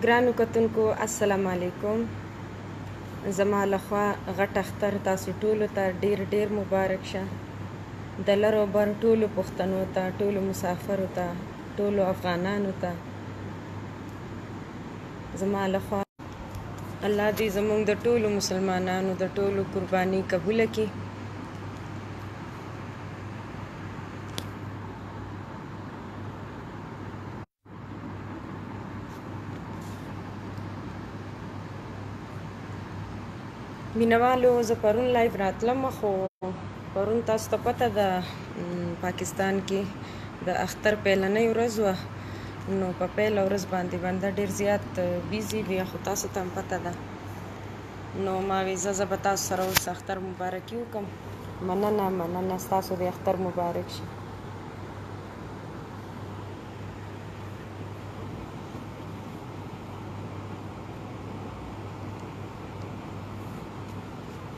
ګرانو کتونکو السلام علیکم. زما لخوا غټ اختر تاسو ټولو ته ډیر مبارک شه. د لر او بر ټولو پښتنو ته، ټولو مسافرو ته، ټولو افغانانو ته زما لخوا الله دې زموږ د ټولو مسلمانانو د ټولو قرباني قبوله کړي. مینوالو، زه پرون لایو راتلم، خو پرون تاسو ته پته ده پاکستان کې د اختر پیلنۍ ورځ وه، نو په پیله ورځ باندې بنده ډېر زیات بیزي وي، خو تاسو ته هم پته ده. نو ما وی زه به تاسو سره اوس اختر مبارکي وکړم. مننه ستاسو د اختر مبارک شي.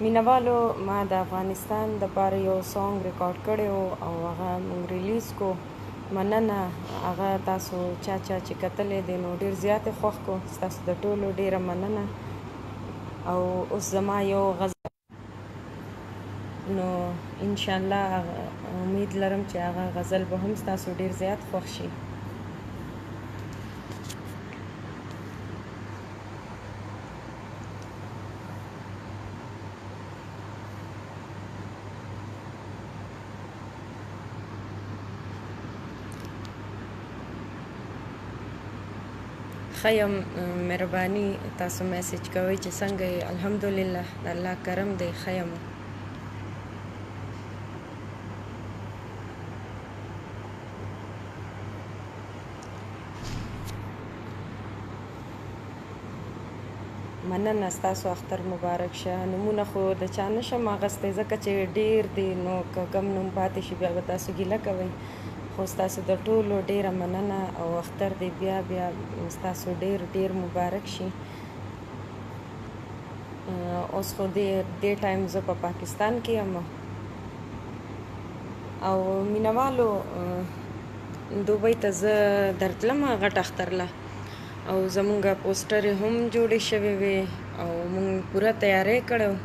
مینوالو، ما د افغانستان دپاره یو سانګ ریکارډ کړی و او هغه موږ ریلیز کو. مننه، هغه تاسو چا چې کتلی دی نو ډېر زیات یې خوښ کو. ستاسو د ټولو ډېره مننه. او اوس زما یو غزل، نو انشاءالله امید لرم چې هغه غزل به هم ستاسو ډېر زیات خوښ شي. خیم مهرباني تاسو میسج کوئ چې څنګه یې. الحمدلله د الله کرم دی. خیم مننه، ستاسو اختر مبارک شه. نومونه خو د چا نشم اخیستی ځکه چې ډېر دی، نو که کم نوم پاتې شي بیا به تاسو ګیله کوئ. خو ستاسو د ټولو ډېره مننه او اختر دی بیا ستاسو ډېر مبارک شي. اوس خو دې ټایم زه په پاکستان کې یم. او مینوالو، دوبۍ ته زه درتلم غټ اختر له، او زمونږ پوسټرې هم جوړې شوې وې او مونږ پوره تیاری کړی و،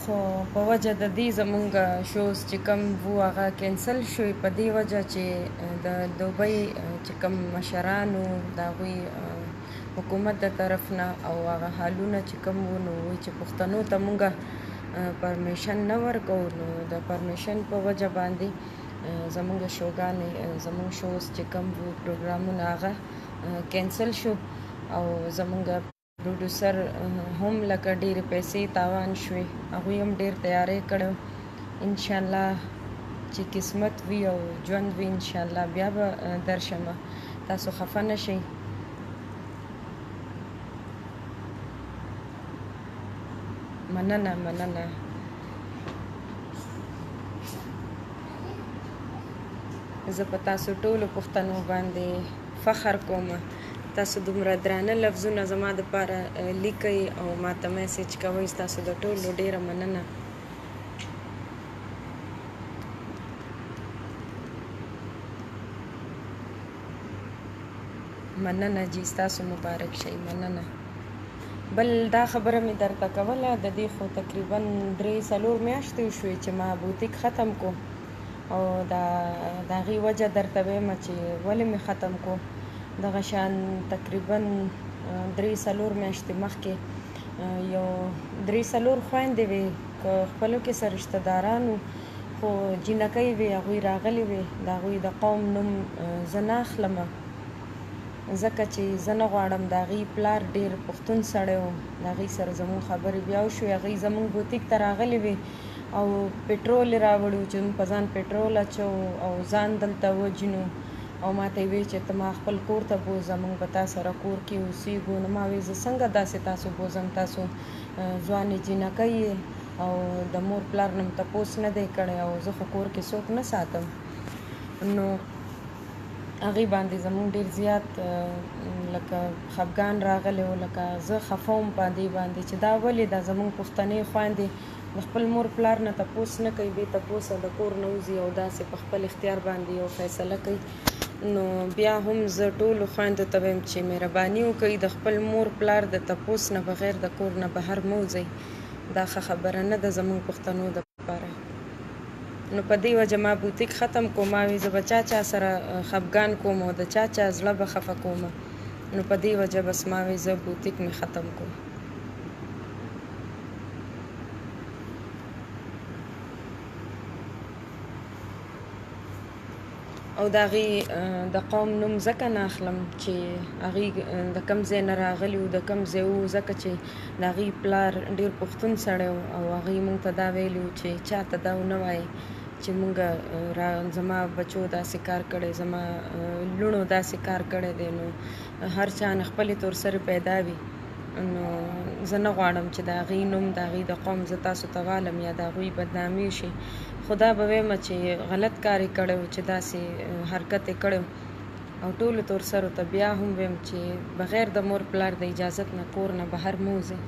خو په وجه د دې زمونږ شوز چې کم وو هغه کینسل شوی، په دې وجه چې د دوبۍ چې کم مشرانو د هغوی حکومت د طرف نه او هغه حالونه چې کم وو، نو وایي چې پښتنو ته مونږ پرمیشن نه ورکوو. نو د پرمیشن په وجه باندې زمونږ شوګانې، زمونږ شوز چې کم وو پروګرامونه هغه کینسل شو، او زمونږ پروډوسر هم لکه ډېرې پیسې تاوان شوې، هغوی هم ډېر تیاری کړی. انشاءالله چې قسمت وي او ژوند وي انشاءالله بیا به درشمه، تاسو خفه نه شئ. مننه. زه په تاسو ټولو پښتنو باندې فخر کوم. تاسو دومره درانه لفظونه زما دپاره لیکئ او ماته میسج کوئ. ستاسو د ټولو ډېره مننه. مننه جی، ستاسو مبارک شئ. مننه. بل دا خبره مې درته کوله، د دې خو تقریبا 3-4 میاشتې وشوې چې ما بوتیک ختم کو، او د هغې وجه درته ویمه چې ولې مې ختم کو. دغه شان تقریبا 3-4 میاشتې مخکې یو 3-4 خویندې وې، که خپلو کې سره رشته داران وو، خو جینکۍ وې، هغوی راغلې وې. د هغوی د قوم نوم زه نه اخلمه ځکه چې زه نه غواړم. د هغې پلار ډېر پښتون سړی و، د هغې سره زموږ خبرې بیا وشوې. هغې زموږ بوتیک ته راغلې وې او پټرول یې راوړی و چې موږ په ځان پټرول اچوو او ځان دلته وجنو، او ما ته یې ویل چې ته ما خپل کور ته بوځه، موږ به تا سره کور کې اوسېږو. نو ما ویل زه څنګه داسې تاسو بوځم، تاسو ځوانې جینکۍ یې او د مور پلار نه م تپوس نه دی کړی، او زه خو کور کې څوک نه ساتم. نو هغې باندې زموږ ډېر زیات لکه خفګان راغلی و، لکه زه خفه وم په دې باندې چې دا ولې دا زموږ پښتنې خویندې د خپل مور پلار نه تپوس نه کوي، بې تپوسه د کور نه وځي او داسې په خپل اختیار باندې یو فیصله کوي. نو بیا هم زه ټولو خویندو ته وایم چې مهرباني وکړئ د خپل مور پلار د تپوس نه بغیر د کور نه بهر مه وځئ. دا ښه خبره نه ده زموږ پښتنو دپاره. نو په دې وجه ما بوتیک ختم کوم. ما وی زه به چا سره خفګان کوم او د چا زړه به خفه کوم. نو په دې وجه بس ما وی زه بوتیک مې ختم کوم. او د هغې د قوم نوم ځکه نه اخلم چې هغې د کوم ځای نه راغلي وو، د کوم ځای وو، ځکه چې د هغې پلار ډېر پښتون سړی و او هغې موږ ته دا ویلي وو چې چاته دا ونه وایې چې موږ زما بچو داسې کار کړی، زما لوڼو داسې کار کړی دی. نو هر چا نه خپلې تورسرې پیدا وي. نو زه نه غواړم چې د هغې نوم د هغې د قوم زه تاسو ته والم یا د هغوی بدنامي وشي. خو دا به وایم چې غلط کار یې کړی و چې داسې حرکت یې کړی او ټولو تورسرو ته بیا هم وایم چې بغیر د مور پلار د اجازت نه کور نه بهر مه وځئ.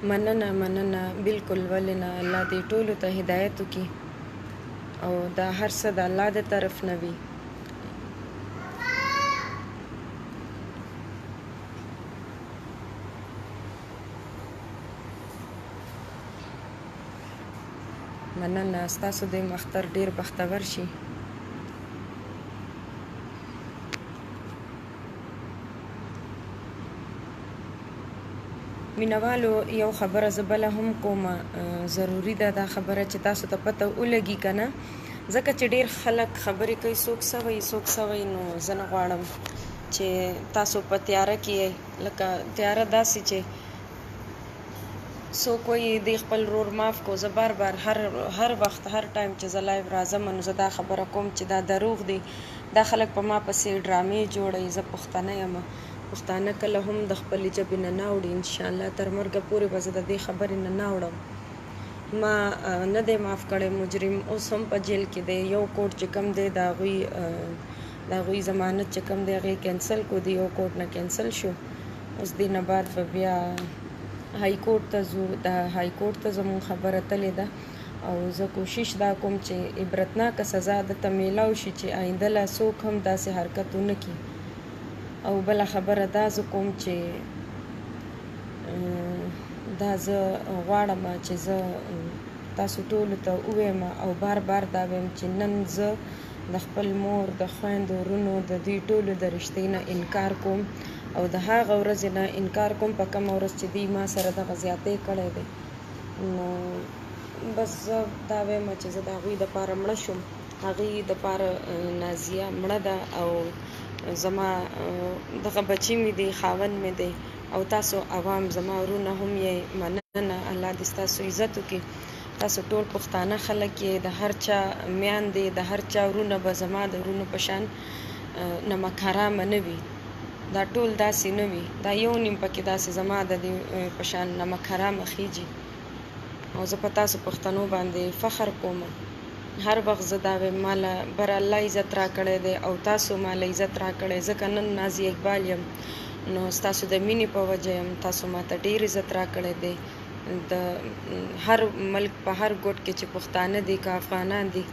مننه بالکل ولې نه. الله دې ټولو ته هدایت وکړي او دا هر څه د الله د طرف نه وي. مننه. ستاسو د اختر ډیر بختور شي. مینوالو یو خبره زه بله هم کومه، ضروري ده دا خبره چې تاسو ته پته ولګي که نه، ځکه چې ډېر خلک خبرې کوي څوک سوی نو زه نه غواړم چې تاسو په تیاره کې یئ. لکه تیاره داسې چې څوک وایي دی خپل رور معاف کو. زه بار هر وخت هر ټایم چې زه لایو راځم نو زه دا خبره کوم چې دا دروغ دی. دا خلک په ما پسې ډرامې جوړوي. زه پښتنه یم، پښتانه کله هم د خپلې ژبې نه اوړي. انشاءالله تر مرګه پورې به زه د دې خبرې نه اوړم. ما نه دی معاف کړی مجرم، اوس هم په جیل کې دی. یو کوټ چې کوم دی د هغوی ضمانت چې کوم دی هغې کینسل کو، د یو کوټ نه کینسل شو. اوس دې نه بعد به بیا های کورټ ته ځو. د های کورټ ته زموږ خبره تلې ده او زه کوشش دا کوم چې عبرتناکه سزا دته میلاو شي چې آینده لا څوک هم داسې حرکت ونه کړي. او بله خبره دا زه کوم چې دا زه غواړم چې زه تاسو ټولو ته ووایم او بار دا وایم چې نن زه د خپل مور، د خویندو، ورونو، د دوی ټولو د رشتې نه انکار کوم او د هغه ورځې نه انکار کوم په کومه ورځ چې دوی ما سره دغه زیاتی کړی دی. نو بس زه دا وایم چې زه د هغوی دپاره مړه شوم. هغې دپاره نازیه مړه ده او زما دغه بچی مې دی، خاوند مې دی او تاسو عوام زما ورونه هم یې. مننه. الله دې ستاسو عزت وکړي. تاسو ټول پښتانه خلک یې، د هر چا میاندې، د هر چا ورونه به زما د ورونو په شان نمک حرامه نه وي. دا ټول داسې نه وي. دا یو نیم پکې داسې زما د دې په شان نمک حرامه خیږي او زه په تاسو پښتنو باندې فخر کوم. هر وخت زه دا وایم ماله بر الله عزت را کړی دی او تاسو ماله عزت را کړی. ځکه نن نازیه اقبال یم نو ستاسو د مینې په وجه یم. تاسو ماته ډېر عزت را کړی دی. د هر ملک په هر ګوټ کې چې پښتانه دي که افغانان دي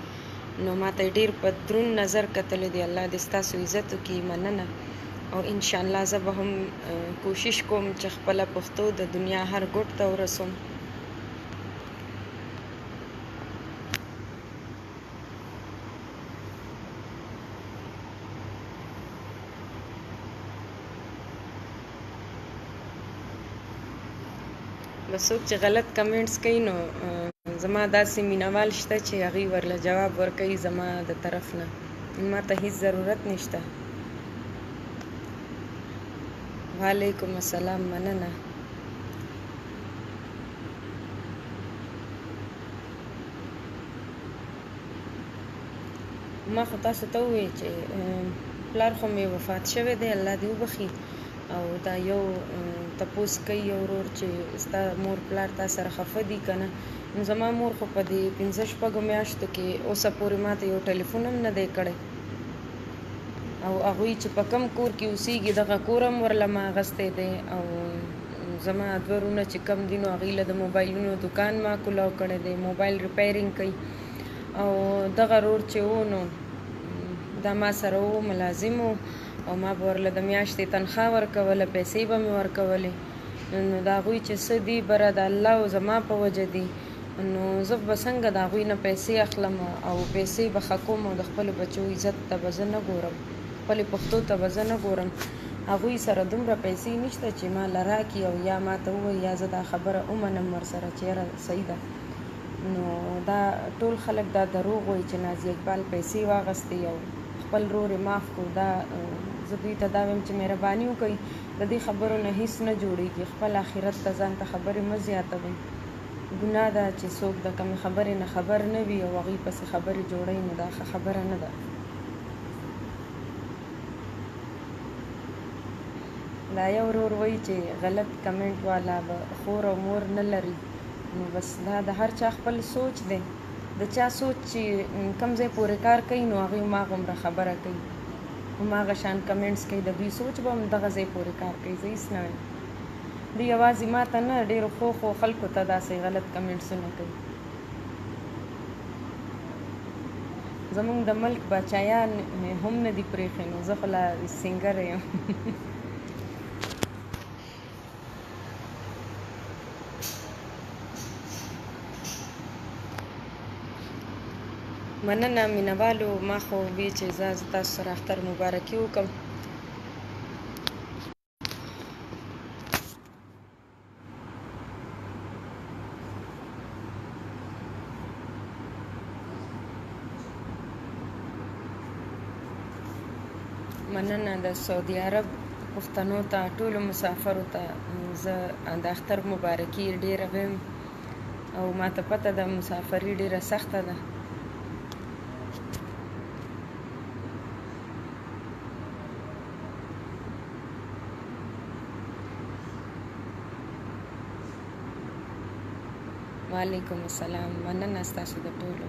نو ماته ډېر په دروند نظر کتلی دی. الله دې ستاسو عزت وکړي. مننه. او انشاءالله زه به هم کوشش کوم چې خپله پښتو د دنیا هر ګوټ ته ورسوم. بس څوک چې غلط کمنټس کوي نو زما داسې مینوال شته چې هغوی ورله جواب ورکوي زما د طرف نه. ما ته هیڅ ضرورت نشته. وعلیکم السلام. مننه. ما خو تاسو ته ووایي چې پلار خو مې وفات شوی دی، الله دې وبخي. او دا یو تپوس کوي یو ورور چې ستا مور پلار تا سره خفه دي که نه. نو زما مور خو په دې 5-6 میاشتو کې اوسه پورې ما ته یو ټلیفون هم نه دی کړی او هغوی چې په کم کور کې اوسېږي دغه کور هم ورله ما اخیستی دی او زما دوه وروڼه چې کم دي نو هغوی له د موبایلونو دکان ما کولاو کړی دی، موبایل ریپیرینګ کوي. او دغه رور چې و نو دا ما سره و، ملازم و او ما به ورله د میاشتې تنخوا ورکوله، پیسې به مې ورکولې. نو د هغوی چې څه دي بره د الله او زما په وجه دي، نو زه به څنګه د هغوی نه پیسې اخلم او پیسې به ښه کوم او د خپلو بچو عزت ته به زه نه ګورم، خپلې پښتو ته به زه نه ګورم. هغوی سره دومره پیسې نشته چې ما له راکړي او یا ما ته ووایي یا زه دا خبره ومنم ورسره چې یاره صحیح ده. نو دا ټول خلک دا دروغ وایي چې نازیه اقبال پیسې واخیستې او خپل رور یې معاف کړو. دا زه دوی ته دا وایم چې مهرباني وکړئ، د دې خبرو نه هیڅ نه جوړېږي. خپل آخرت ته ځان ته خبرې مه زیاتوئ. ګناه ده چې څوک د کمې خبرې نه خبر نه وي او هغوی پسې خبرې جوړوي، نو دا ښه خبره نه ده. دا یو ورور وایي چې غلط کمنټ والا به خور او مور نه لري. نو بس دا د هر چا خپل سوچ دی، د چا سوچ چې کم ځای پورې کار کوي نو هغوی هماغومره خبره کوي، هماغه شان کمنټس کوي. د دوی سوچ به هم دغه ځای پورې کار کوي. زه هېڅ نه وایم، دوی یوازې ما ته نه ډېرو ښو خلکو ته داسې غلط کمنټسونه کوي. زمونږ د ملک باچایان هم نه دي پرېښي، نو زه خو لا سینګر یم. مننه مینهوالو، ما خو وی چې زه تاسو سره اختر مبارکي وکړم. مننه د سعودي عرب پښتنو ته، ټولو مسافرو ته زه د اختر مبارکي ډېره وایم او ما ته پته ده مسافري ډېره سخته ده. وعلیکم السلام، مننه ستاسو د ټولو.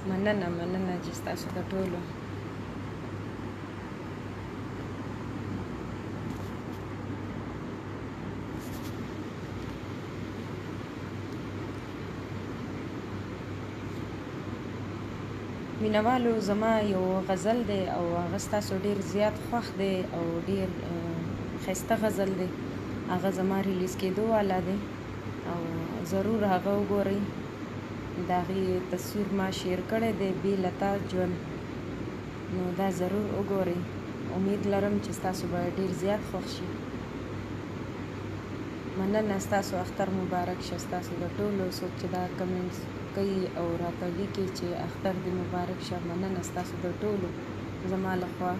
مننه چې ستاسو د ټولو. مینهوالو، زما یو غزل دی او هغه ستاسو ډېر زیات خوښ دی او ډېر ښایسته غزل دی. هغه زما ریلیز کېدو والا دی او ضرور هغه وګورئ. د هغې تصویر ما شیر کړی دی، بې له تا ژوند، نو دا ضرور وګورئ. امید لرم چې ستاسو به ډېر زیات خوښ شي. مننه، ستاسو اختر مبارک شه. ستاسو د ټولو څوک چې دا کمنټس کوي او راته لیکي چې اختر دې مبارک شه، مننه ستاسو د ټولو. زما لخوا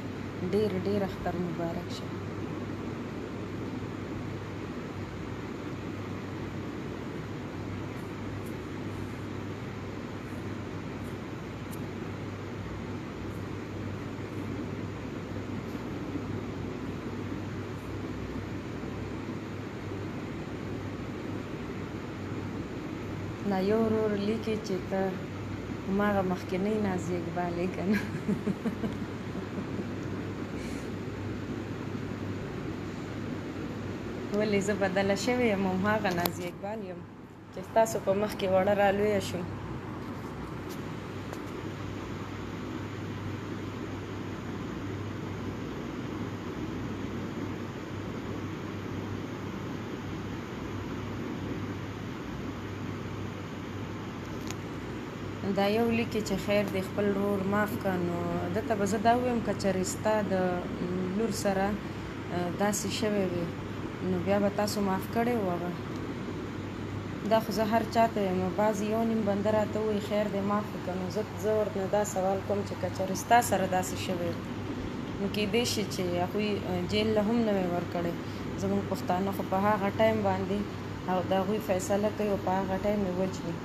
ډېر اختر مبارک شه. دا یو ورور لیکي چې ته هماغه مخکینۍ نازیه اقبال یې که نه. ولې زه بدله شوې یم، هماغه نازیه اقبال یم چې ستاسو په مخ کې وړه را لویه شوم. دا یو لیکي چې خیر دی خپل رور معاف که، نو ده ته به زه دا ووایم که چېرې ستا د لور سره داسې شوی وي نو بیا به تاسو معاف کړی و هغه. دا خو زه هر چا ته یم، بعضې یو نیم بنده راته ووایي خیر دی معاف وکړه، نو زه ورته دا سوال کوم چې که چېرې ستا سره داسې شوی نو کیدای شي چې هغوی جیل له هم نه وی ورکړی. زموږ پښتانه خو په هغه ټایم باندې د هغوی فیصله کوي او په هغه ټایم یې وجني.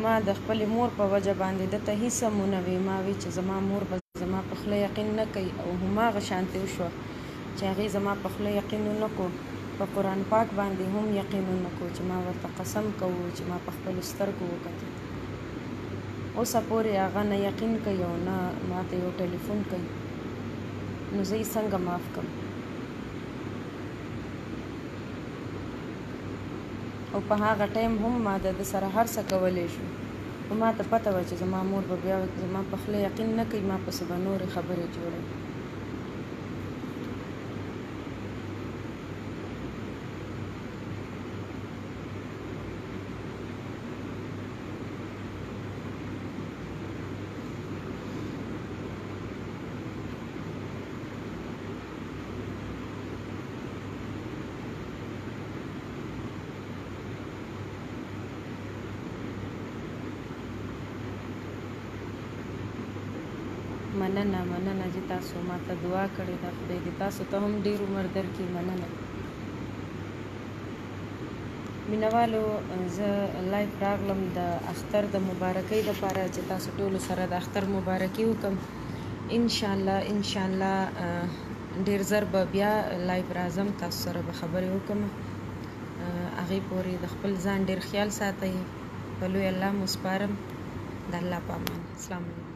ما د خپلې مور په وجه باندې دته هېڅ هم ونه وی، ما وی چې زما مور به زما په خوله یقین نه کوي او هماغه شانتې وشوه چې هغې زما په خوله یقین ونه کړو په قرآن پاک باندې هم یقین ونکړو چې ما ورته قسم کوو چې ما په خپلو سترګو وکتل. اوسه پورې هغه نه یقین کوي او نه ماته یو ټلیفون کوي، نو زه یې څنګه معاف کړم؟ او په هغه ټایم هم ما د ده سره هر څه کولی شو، خو ما ته پته وه چې زما مور به بیا زما په خوله یقین نه کوي، ما پسې به نورې خبرې جوړوي. مننه چې تاسو ما ته دعا کړې ده. خدای دې تاسو ته هم ډېر عمر درکړي. مننه. مینوالو، زه لایف راغلم د اختر د مبارکۍ دپاره چې تاسو ټولو سره د اختر مبارکي وکړم. انشاءالله ډېر زر به بیا لایف راځم، تاسو سره به خبرې وکړم. هغې پورې د خپل ځان ډېر خیال ساتئ. په لوی الله مو سپارم. د الله په امان. السلام علیکم.